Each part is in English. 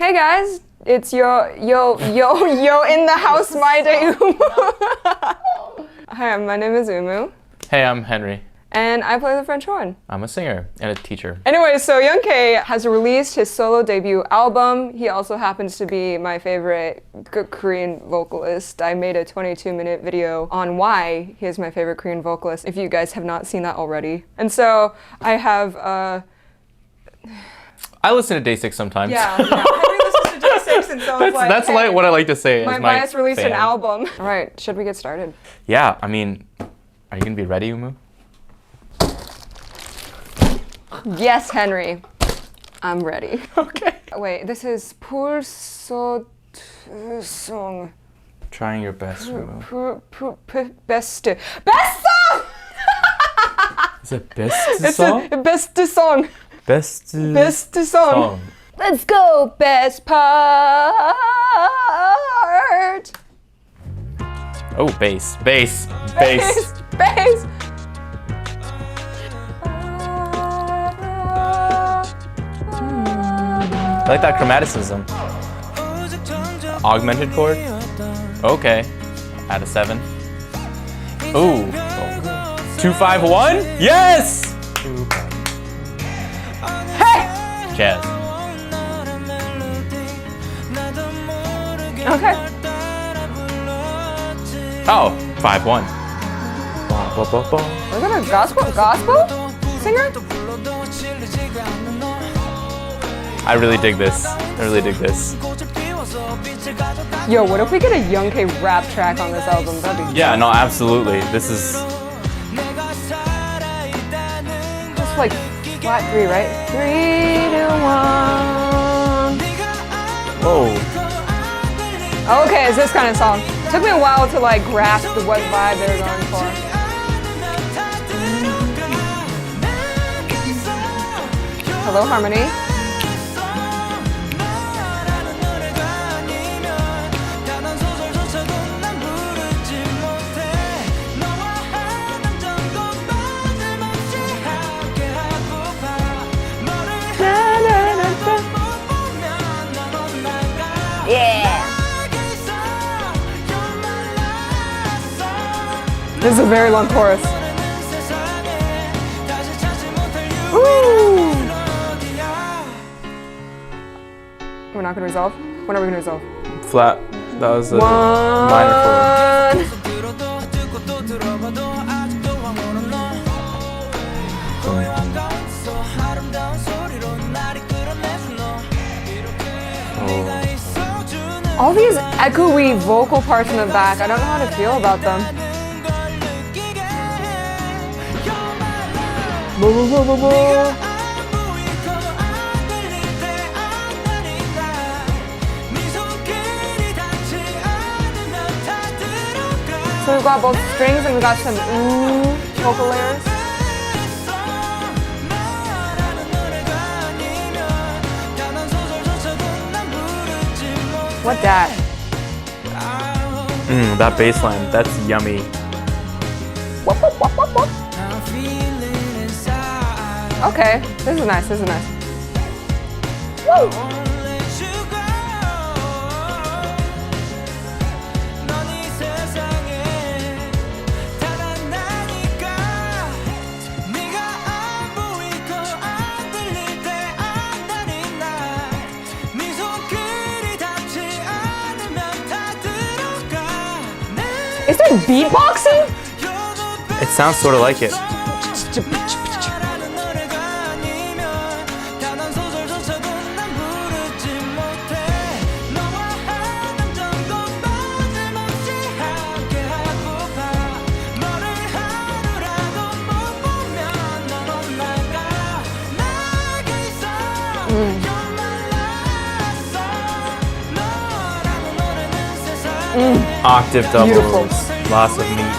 Hey guys, it's yo in the house, my day Umu. Hi, my name is Umu. Hey, I'm Henry. And I play the French horn. I'm a singer and a teacher. Anyway, so Young K has released his solo debut album. He also happens to be my favorite Korean vocalist. I made a 22-minute video on why he is my favorite Korean vocalist, if you guys have not seen that already. And so I have I listen to Day 6 sometimes. Yeah, Henry listens to Day 6 and so it's like, that's hey, like what I like to say. my as my bias released fan. an album. All right, should we get started? Yeah, I mean, are you gonna be ready, Umu? Yes, Henry. I'm ready. Okay. Wait, this is Pulso song. Trying your best, Umu. Best. Best song! Is it best song? Best song. Best song. Let's go, best part. Oh, bass. Bass. I like that chromaticism. Augmented chord? Okay. Out of 7. Ooh. 2-5-1? Yes! Hey! Jazz. Okay. Oh, 5-1. Was that a gospel singer? I really dig this. Yo, what if we get a Young K rap track on this album? That'd be Yeah, no, absolutely. This is... just like flat 3, right? 3, 2, 1. Whoa. Okay, it's this kind of song. Took me a while to like grasp what vibe they're going for. Hello, harmony. Yeah. This is a very long chorus. Woo! We're not gonna resolve? When are we gonna resolve? Flat. That was a minor chord. All these echoey vocal parts in the back, I don't know how to feel about them. So we've got both strings and we've got some vocal layers. What that? That bass line, that's yummy. Okay, this is nice. Woo! Is there beatboxing? It sounds sort of like it. Octave doubles. Beautiful. Lots of meat.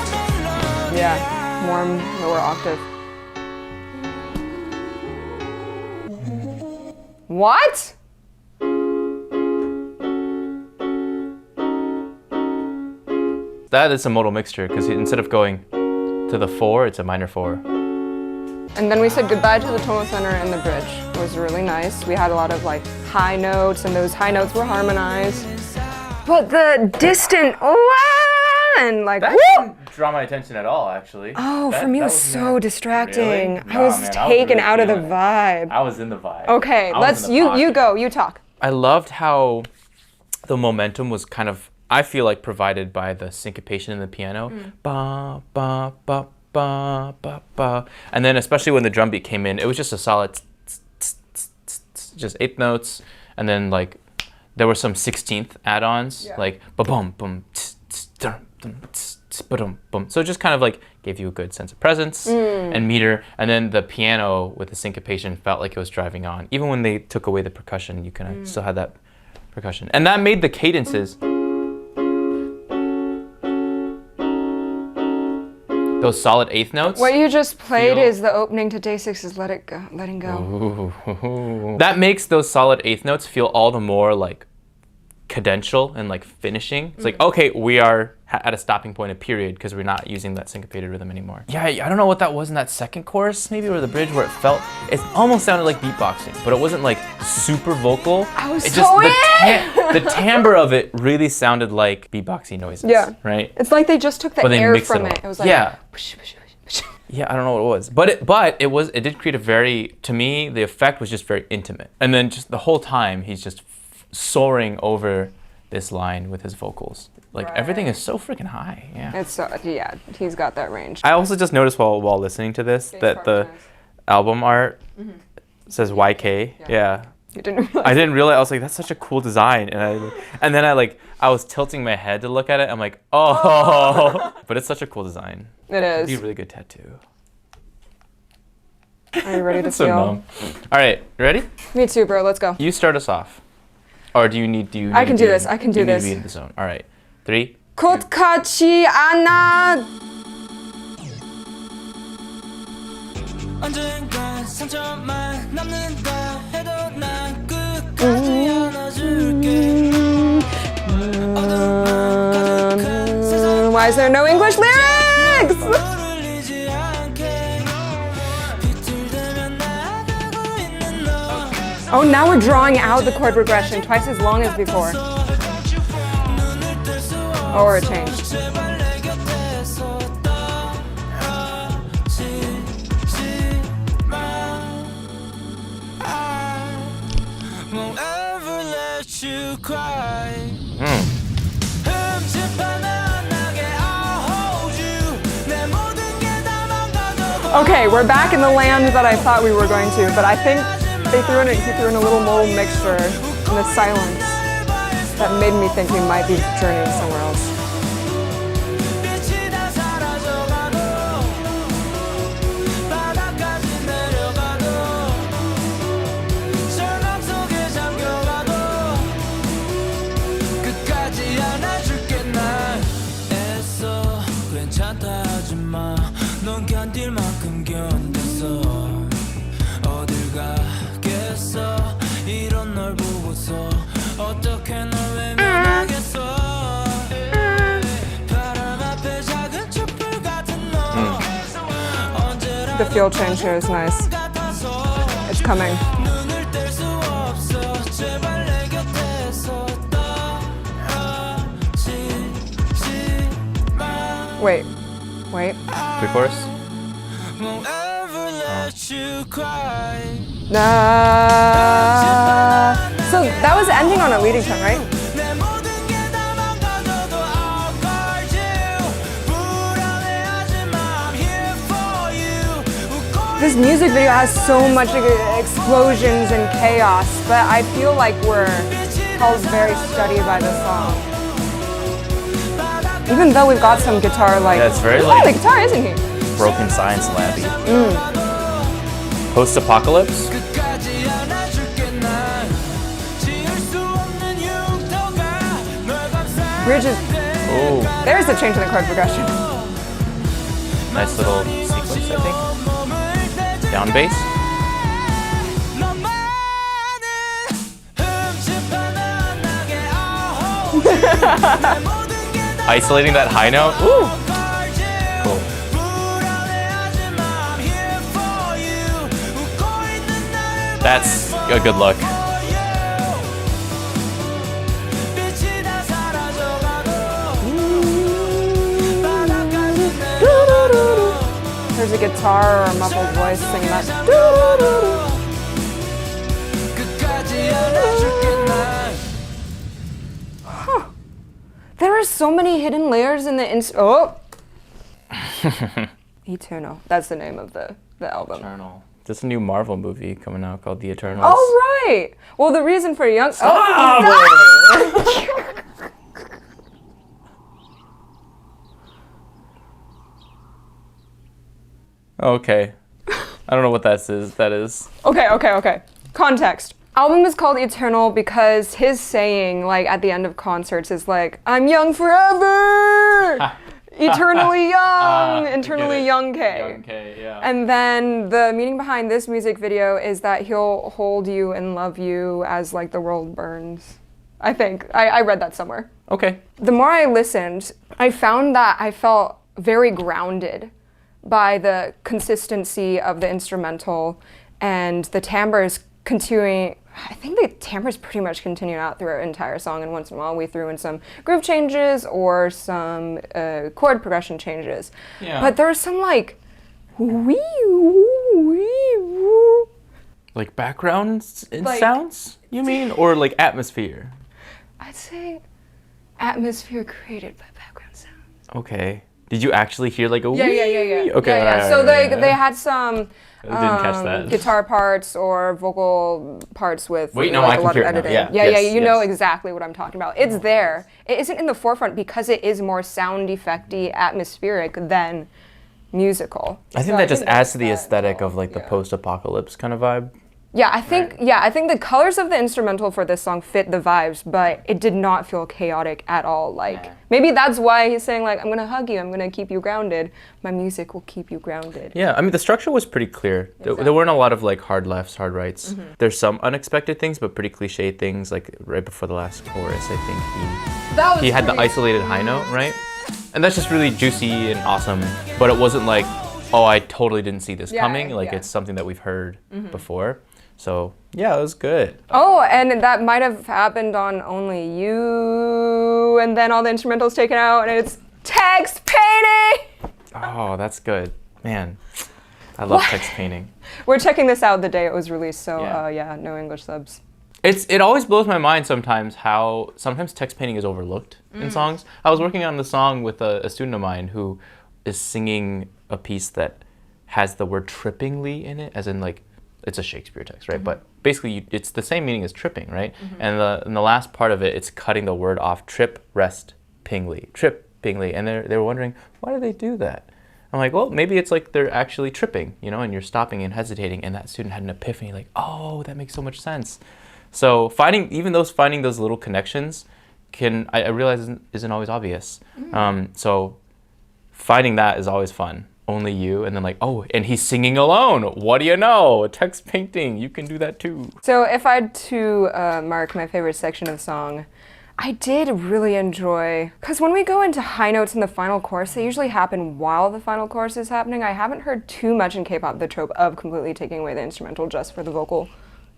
Yeah, warm, lower octave. What? That is a modal mixture because instead of going to the 4, it's a minor 4. And then we said goodbye to the tone center and the bridge. It was really nice. We had a lot of like high notes, and those high notes were harmonized. But the distant and like That woo! didn't draw my attention at all, actually. Oh, for me it was so distracting. Really? I was man, taken really out of the feeling it. vibe. I was in the vibe. Okay, I was let's in the you pocket. go, you talk. I loved how the momentum was kind of, I feel like, provided by the syncopation in the piano. Ba, ba, ba, ba, ba, ba. And then especially when the drum beat came in, it was just a solid just 8th notes. And then like there were some 16th add-ons, like ba-bum, bum, ba-dum, bum. So it just kind of like gave you a good sense of presence and meter. And then the piano with the syncopation felt like it was driving on. Even when they took away the percussion, you kind of still had that percussion. And that made the cadences, those solid 8th notes. What you just played Feel- is the opening to Day 6's Letting Go. Ooh. That makes those solid 8th notes feel all the more like cadential and like finishing. It's like, okay, we are at a stopping point, a period, because we're not using that syncopated rhythm anymore. Yeah, I don't know what that was in that second chorus, maybe, or the bridge, where it almost sounded like beatboxing, but it wasn't like super vocal. I was it so the timbre of it really sounded like beatboxy noises. Yeah. Right? It's like they just took the But they air mixed from it it. all. It was like Yeah. whoosh, whoosh, whoosh, whoosh. Yeah, I don't know what it was, but it did create a very, to me, the effect was just very intimate. And then just the whole time, he's just soaring over this line with his vocals. Like everything is so freaking high. Yeah. It's so, yeah, he's got that range. I also just noticed while listening to this that the album art says YK. Yeah. You didn't realize. I didn't realize. I was like, that's such a cool design, and then I was tilting my head to look at it. I'm like, oh, but it's such a cool design. It It'd be a is. really good tattoo. Are you ready to So feel? numb. All right, you ready? Me too, bro. Let's go. You start us off. Or do you need I can do this. I can do you need this. to be in the zone. All right. 3. 곧 같이 않아. 언젠가 상처만 남는다 해도 난 끝까지 안아줄게. 어둠만 가득한 세상 Why is there no English lyrics? 울리지 않게 비틀대면 나가고 있는 너. Oh, now we're drawing out the chord progression twice as long as before. Or it changed. 제발 내 곁에서 떠나지지 마. I won't ever let you cry. 흠집한 나게 I'll hold you. 내 모든 게 다 망가져도 Okay, we're back in the land that I thought we were going to, but I think he threw in a little mold mixture in the silence that made me think we might be journeying somewhere else. 빛이 다 사라져가도 바닥까지 내려가도 절망 속에 잠겨가도 끝까지 안아줄게 날 애써 괜찮다 하지마 넌 견딜 만큼 견뎌서 어딜 가겠어 이런 널 보고서 어떻게 널 외면하겠어 바람 앞에 작은 촛불 같은 너 언제나 The feel change here is nice. 같아서 It's coming. 눈을 뗄 수 없어 제발 내 곁에서 떠나지지 마 Wait. Pre-chorus. Won't ever let you cry Nah. So that was ending on a leading tone, right? 내 모든 게 다 망가져도 I'll guard you 불안해하지마 I'm here for you 웃고 This music video has so much explosions and chaos, but I feel like we're held very steady by the song. Even though we've got some guitar, like Yeah, it's very, he's like- playing the guitar, isn't he? Broken Science Labby. Post-apocalypse. 끝까지 안아줄게 난 지울 수 없는 흉터가 널 감싸 Bridge is Oh, there's the change in the chord progression. nice little sequence, I think. Down bass. 너만은 흠집한 나게 I'll hold you 내 모든 게 다 Isolating that high note. Ooh. guard you Cool. 불안해하지마 I'm here for you That's a good look. 빛이 다 사라져가도 There's a guitar or a muffled voice singing that. 끝까지 안아줄게 난. There are so many hidden layers in the oh. Eternal. That's the name of the album. Eternal. There's a new Marvel movie coming out called The Eternals. Oh right. Well, the reason for young. Okay. I don't know what that is. Okay. Context. Album is called Eternal because his saying, like at the end of concerts, is like, "I'm young forever, eternally young, eternally young K." Okay, yeah. And then the meaning behind this music video is that he'll hold you and love you as like the world burns. I think I read that somewhere. Okay. The more I listened, I found that I felt very grounded by the consistency of the instrumental and the timbres continuing. I think the timbres pretty much continued out through our entire song, and once in a while we threw in some groove changes or some chord progression changes. Yeah. But there was some like wee woo wee woo. Like background Like- sounds, you mean? Or like atmosphere? I'd say atmosphere created by background sound. Okay. Did you actually hear like a Yeah. wee? Okay. Yeah. alright, So alright, they had some I didn't catch that. guitar parts or vocal parts with Wait, no, like, I a can lot hear of it now. editing. Yeah, yeah, yes, you know yes. exactly what I'm talking about. It's there. It isn't in the forefront because it is more sound effecty, atmospheric than musical. I think So that just adds to the that aesthetic well, of like the yeah. post-apocalypse kind of vibe. Yeah, I think the colors of the instrumental for this song fit the vibes, but it did not feel chaotic at all. Like maybe that's why he's saying like, I'm gonna hug you, I'm gonna keep you grounded. My music will keep you grounded. Yeah, I mean the structure was pretty clear. There weren't a lot of like hard lefts, hard rights. Mm-hmm. There's some unexpected things, but pretty cliche things. Like right before the last chorus, I think That was he had the pretty- isolated high note, right? And that's just really juicy and awesome. But it wasn't like, oh, I totally didn't see this Yeah, coming. Like yeah. it's something that we've heard before. So yeah, it was good. Oh, and that might have happened on Only You, and then all the instrumentals taken out, and it's text painting! Oh, that's good, man. I love text painting. We're checking this out the day it was released, so Yeah. no English subs. It always blows my mind sometimes how sometimes text painting is overlooked in songs. I was working on the song with a student of mine who is singing a piece that has the word trippingly in it, as in like it's a Shakespeare text, right? But basically it's the same meaning as tripping, right? And in the last part of it, it's cutting the word off, trip, rest, pingly, and they were wondering, why do they do that? I'm like, well, maybe it's like they're actually tripping, you know, and you're stopping and hesitating, and that student had an epiphany, like, oh, that makes so much sense. So finding those little connections I realize isn't always obvious. So finding that is always fun. Only You, and then like, oh, and he's singing alone. What do you know? Text painting, you can do that too. So if I had to mark my favorite section of the song, I did really enjoy, because when we go into high notes in the final chorus, they usually happen while the final chorus is happening. I haven't heard too much in K-pop the trope of completely taking away the instrumental just for the vocal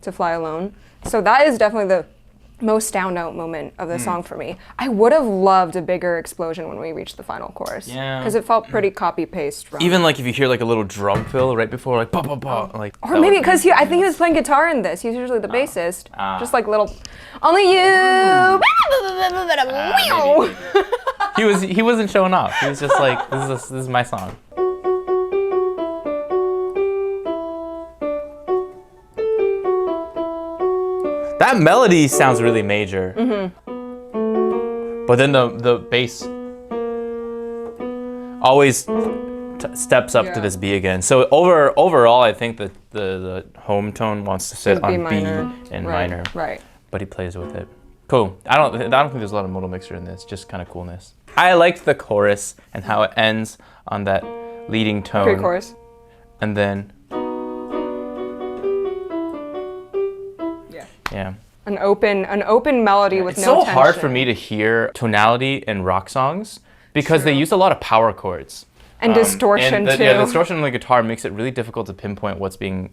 to fly alone. So that is definitely the most standout moment of the song for me. I would have loved a bigger explosion when we reached the final chorus. Yeah. Because it felt pretty copy-paste from... Even like if you hear like a little drum fill right before, like, ba ba ba, like. Or maybe because I think he was playing guitar in this. He's usually the bassist. Just like little, only you. He wasn't showing off. He was just like, this is my song. That melody sounds really major. But then the bass always steps up to Yeah. this B again. So overall, I think that the home tone wants to sit Should on be B minor. and Right, minor, right. but he plays with it. Cool. I don't think there's a lot of modal mixture in this. Just kind of coolness. I liked the chorus and how it ends on that leading tone. Great chorus. And then Yeah. yeah. An open melody with It's no so tension. hard for me to hear tonality in rock songs because they use a lot of power chords. And distortion and the, too. Yeah, the distortion on the guitar makes it really difficult to pinpoint what's being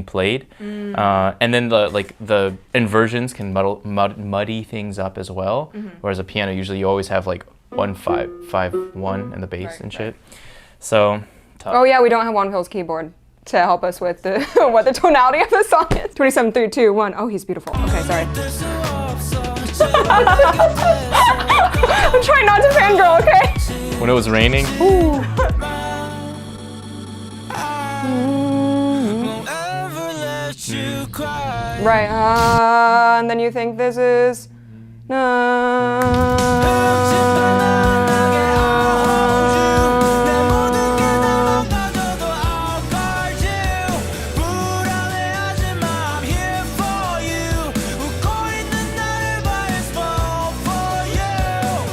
played. And then the inversions can muddy things up as well. Whereas a piano, usually you always have like 1-5-5-1 in the bass and shit. So tough. Oh yeah, we don't have Juan Phil's keyboard to help us with the what the tonality of the song is. 27, 3, 2, 1. Oh, he's beautiful. Okay, sorry. I'm trying not to fangirl, okay? When it was raining. Ooh. Right, and then you think this is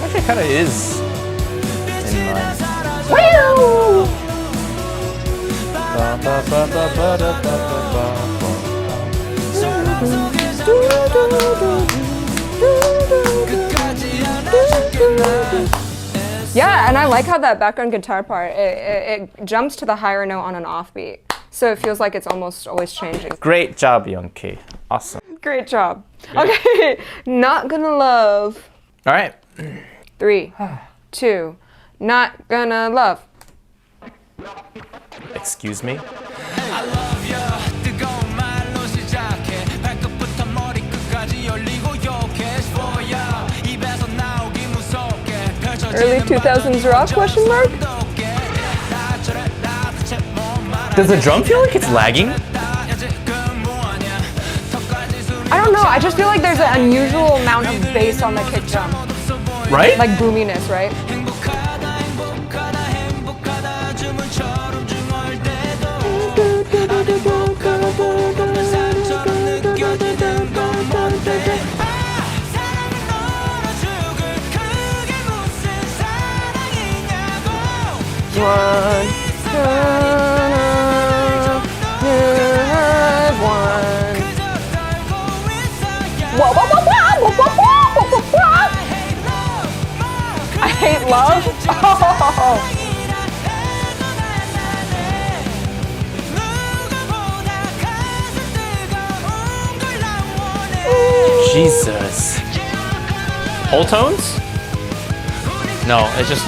Actually, kind of is in line. Woo! Yeah, and I like how that background guitar part, it jumps to the higher note on an offbeat. So it feels like it's almost always changing. Great job, Youngkey. Awesome. Great job. Okay, Not Gonna Love. All right. 3, 2, Not Gonna Love. Excuse me. Early 2000s rock, question mark? Does the drum feel like it's lagging? I don't know, I just feel like there's an unusual amount of bass on the kick drum. Right? Like boominess, right? I hate love. Oh. Jesus. Whole tones? No, it's just.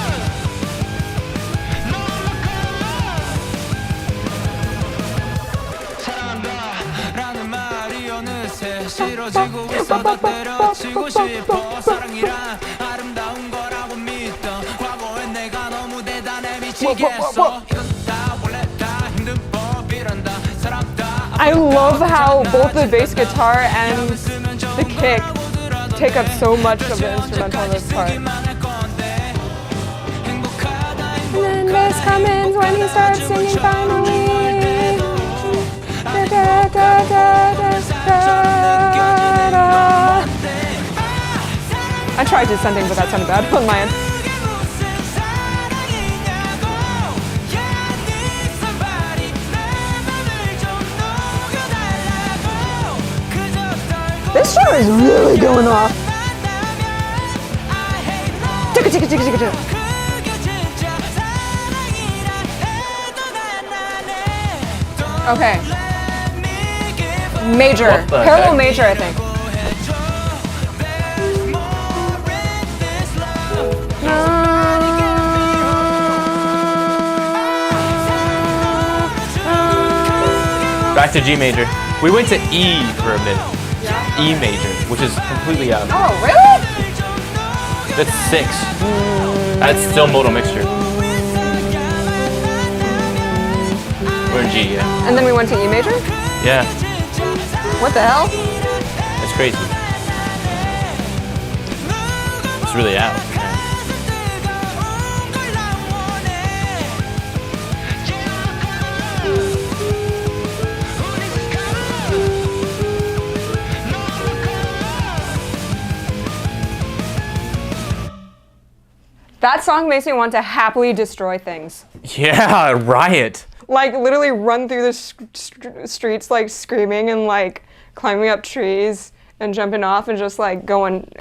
I love how both the bass guitar and the kick take up so much of the instrumental in this part. And then bass comes in when he starts singing finally. I tried descending, but that sounded bad on my end. This show is really going off. Okay. Major. What the Parallel heck? major, I think. Back to G major. We went to E for a minute. E major, which is completely out of. Oh, really? That's 6. That's still modal mixture. We're in G, yeah. And then we went to E major? Yeah, What the hell? it's crazy. It's really out. That song makes me want to happily destroy things. Yeah, riot. Like literally run through the streets like screaming and like climbing up trees and jumping off and just like going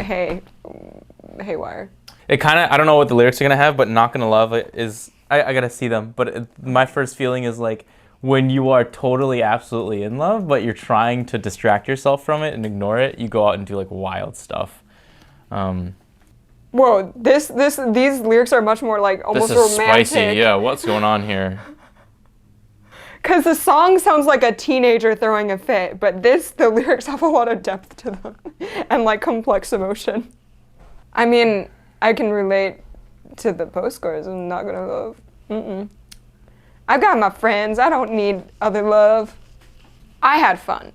haywire. It kind of, I don't know what the lyrics are gonna have, but "Not Gonna Love" is I gotta see them. But my first feeling is like when you are totally, absolutely in love, but you're trying to distract yourself from it and ignore it, you go out and do like wild stuff. Whoa, these lyrics are much more like almost This is romantic. spicy. Yeah, what's going on here? Because the song sounds like a teenager throwing a fit, but the lyrics have a lot of depth to them and like complex emotion. I mean, I can relate to the postcards. I'm not gonna love. I've got my friends. I don't need other love. I had fun.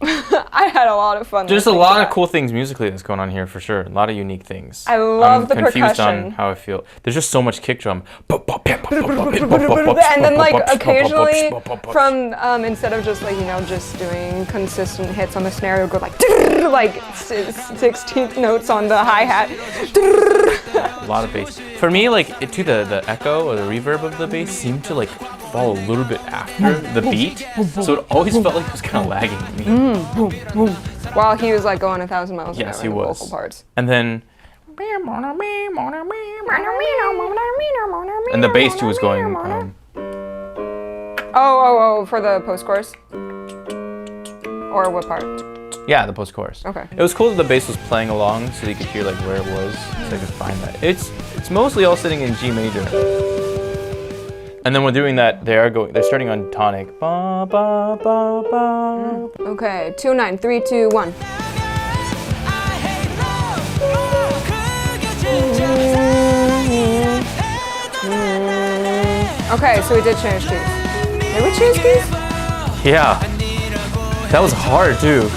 I had a lot of fun. There's a listening lot to of that. cool things musically that's going on here for sure. A lot of unique things. I love the I'm confused percussion. on how I feel. There's just so much kick drum. And then like occasionally from instead of just like just doing consistent hits on the snare, it would go like 16th notes on the hi-hat. A lot of bass. For me, like the echo or the reverb of the bass seemed to like fall a little bit after the beat, so it always felt like it was kind of lagging to me. While he was like going 1,000 miles an Yes, hour he in the was. vocal parts. And then and the bass too was going. Oh, for the post-chorus? Or what part? Yeah, the post-chorus. Okay. It was cool that the bass was playing along, so you could hear like where it was, so I could find that. It's mostly all sitting in G major. And then when doing that, they're starting on tonic. Ba ba ba ba. Okay, 2-9, 3, 2, 1. Okay, so we did change keys. Did we change keys? Yeah. That was hard too.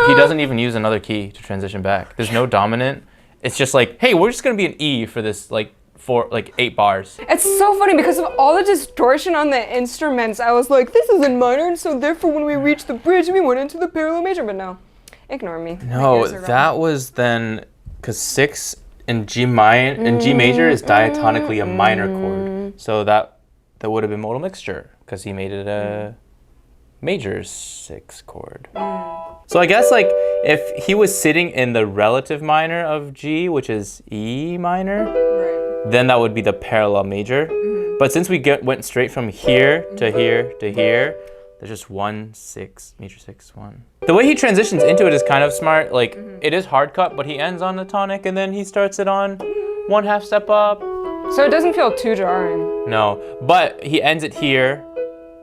He doesn't even use another key to transition back. There's no dominant. It's just like, hey, we're just gonna be an E for this like 8 bars. It's so funny because of all the distortion on the instruments. I was like, this is in minor, and so therefore when we reached the bridge, we went into the parallel major. But no, ignore me. My No, ears are wrong. that was then because 6 in G major is diatonically a minor chord, so that would have been modal mixture because he made it a major 6 chord. So I guess like if he was sitting in the relative minor of G, which is E minor, Right. then that would be the parallel major. But since we went straight from here to here to here, there's just 1 6 major 6 1. The way he transitions into it is kind of smart. Like it is hard cut, but he ends on the tonic and then he starts it on 1/2 step up. So it doesn't feel too jarring. No, but he ends it here.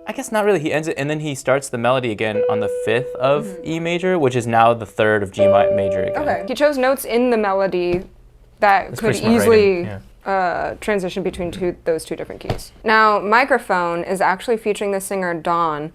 I guess not really. He ends it and then he starts the melody again on the 5th of E major, which is now the 3rd of G major again. Okay. He chose notes in the melody that That's could pretty smart easily writing, yeah. transition between those two different keys. Now, Microphone is actually featuring the singer Dawn,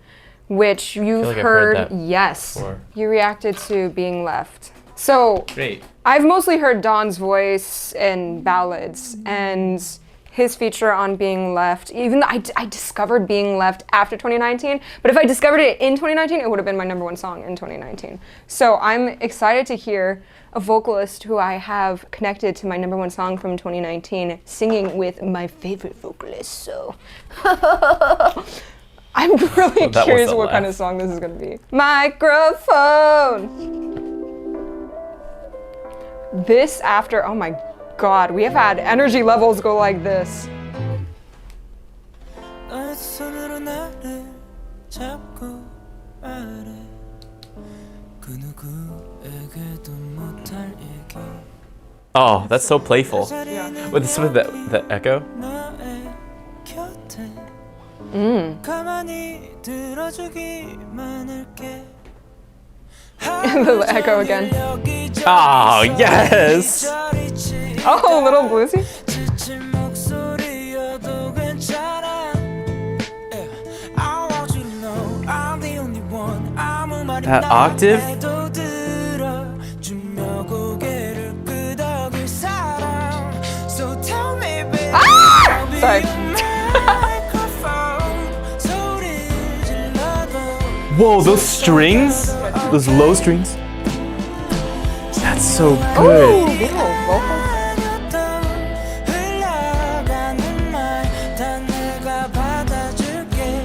which you've like I've heard heard. that Yes. before. You reacted to Being Left. So Great. I've mostly heard Dawn's voice in ballads, and his feature on Being Left, even though I discovered Being Left after 2019, but if I discovered it in 2019, it would have been my #1 song in 2019. So I'm excited to hear a vocalist who I have connected to my #1 song from 2019 singing with my favorite vocalist, so. I'm really That was curious the what kind of laugh. song this is gonna be. Microphone! This after, oh my God, we have had energy levels go like this. 너의 손으로 나를 잡고 말해 그 누구에게도 못할 얘기 Oh, that's so playful. With the echo. 너의 곁에 가만히 들어주기만 할게 The echo again. Oh, yes! Oh, a little bluesy. 지친 목소리여도 괜찮아 Yeah, I want you to know I'm the only one 아무 말이 That octave? 나에도 들어주며 고개를 끄덕일 사람 So tell me baby I'll be Sorry. your microphone 소리를 질러도 Whoa, those strings? Those low strings? That's so good. Ooh, vocal. 흘러가는 말 다 내가 받아줄게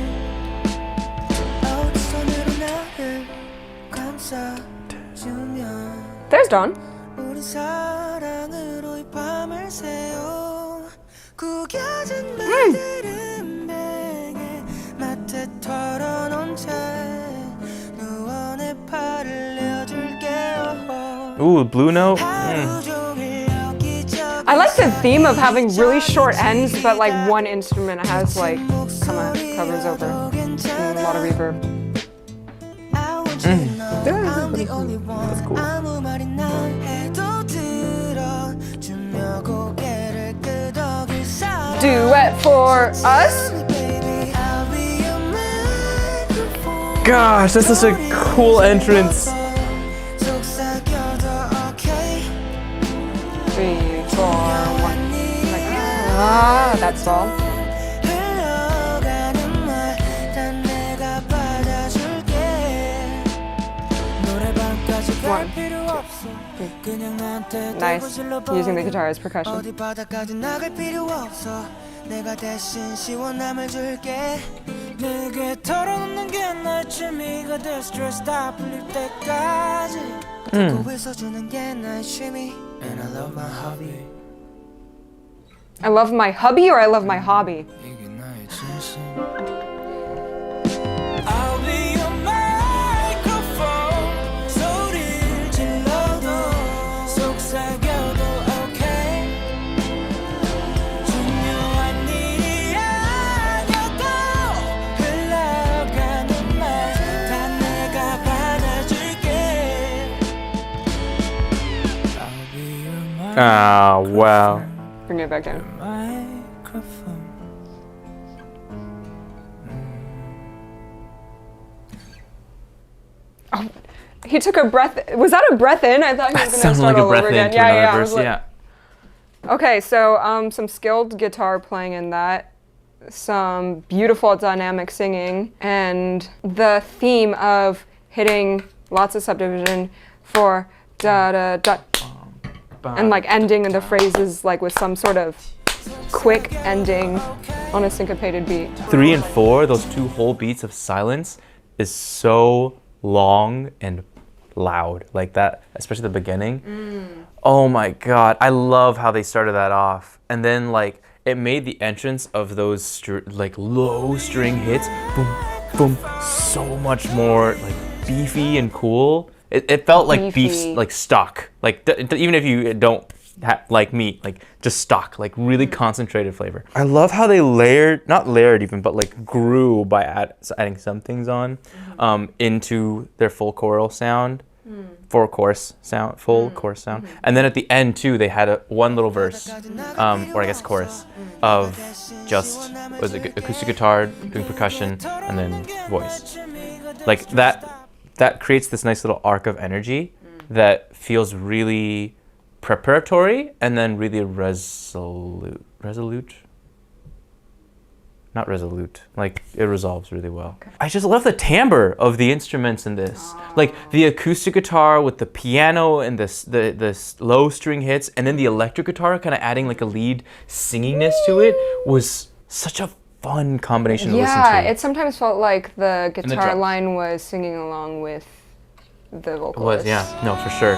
손으로 나를 감싸 There's Dawn. 우리 사랑으로 이 밤을 새워 구겨진 말들은 뱅에 마트에 털어놓은 채 누워 내 팔을 내어줄게요 Ooh, blue note. 하루 종일 여기저기 I like the theme of having really short ends, but like one instrument has like covers over and a lot of reverb. I want you to know I'm the only one That's cool. 아무 말이나 해도 들어주며 고개를 끄덕일 사람 Duet for us. Baby, I'll be your microphone. Gosh, that's such a cool entrance. 속삭여도 okay. 3, 4, 1. Ah, that's all. 흘러가는 말 다 내가 받아줄게 노래방까지 갈 One. 필요 없어 그냥 나한테 Nice. 대고 Using the 질러버려. guitar as percussion. 어디 바다까지 나갈 필요 없어 내가 대신 시원함을 줄게 내게 털어놓는 게 나의 취미가 돼 스트레스 다 풀릴 때까지 듣고 있어주는 게 나의 취미 And I love my hobby I love my hubby or I love my hobby? 이게 나의 진심 I'll be your microphone 소리를 질러도 속삭여도 okay 중요한 일이 아니어도 흘러가는 말 다 내가 받아줄게 I'll be your Ah, wow. Bring it back down. microphone He took a breath. Was that a breath in? I thought he was going to Sounds start like a all breath over again. into Yeah, another yeah. I verse. was like- Yeah. Okay, so some skilled guitar playing in that, some beautiful dynamic singing, and the theme of hitting lots of subdivision for da da da, and like ending the phrases like with some sort of quick ending on a syncopated beat. 3 and 4, those two whole beats of silence, is so long and loud. Like that, especially the beginning. Oh my god, I love how they started that off. And then like it made the entrance of those like low string hits, boom, boom, so much more like beefy and cool. It felt like Beefy. beef, like stock. Like even if you don't like meat, like just stock, like really concentrated flavor. I love how they not layered even, but like grew by adding some things on into their full choral sound. Full chorus sound, and then at the end too, they had one little verse, or I guess chorus, of just acoustic guitar doing percussion and then voice. Like that creates this nice little arc of energy that feels really preparatory and then really resolute. Not resolute. Like it resolves really well. Okay. I just love the timbre of the instruments in this. Like the acoustic guitar with the piano and the low string hits, and then the electric guitar kind of adding like a lead singingness to it was such a fun combination to listen to. Yeah, it sometimes felt like the guitar drums. line was singing along with the vocalist. It was, yeah, no, for sure.